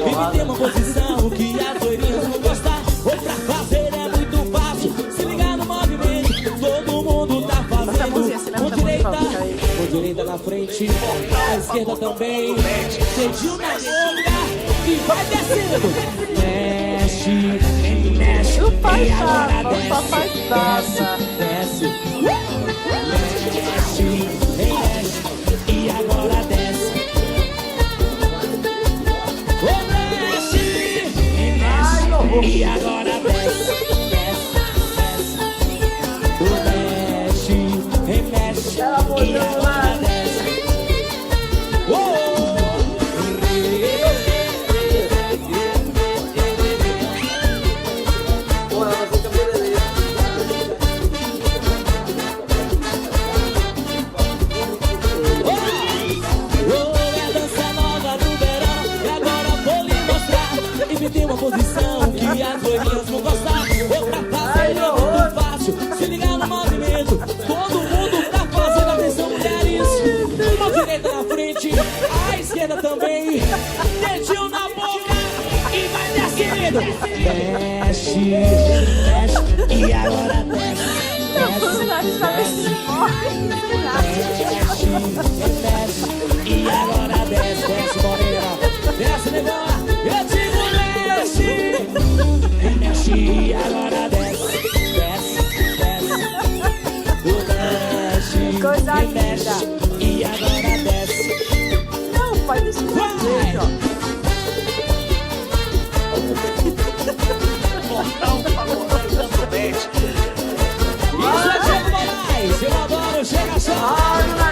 me tem uma posição que as loirinhas vão gostar. Ou pra fazer é muito fácil, se ligar no movimento, todo mundo tá fazendo. Com direita na frente, a esquerda também. Dedinho na boca e vai descendo. Mexe, mexe, Não faz e agora nada, só faz nada. desce, mexe, mexe, e agora desce. Mexe, mexe, e agora desce, desce, desce. Mexe, mexe, e agora desce. Tem uma posição que as loirinhas vão gostar. Outra fazer é muito fácil, se ligar no movimento, todo mundo tá fazendo. Atenção, mulheres, mão direita na frente, a esquerda também. Dedinho na boca e vai descendo. Mexe, mexe, e agora desce. Mexe, mexe, e agora desce. Desce, morena, desce, negócio. Eu digo mexe, mexe, e agora desce, desce, desce. Mexe, Coisa mexe, e agora desce. Não, pai, deixa eu ver, ó. Isso é Diego Moraes, eu adoro, chega só.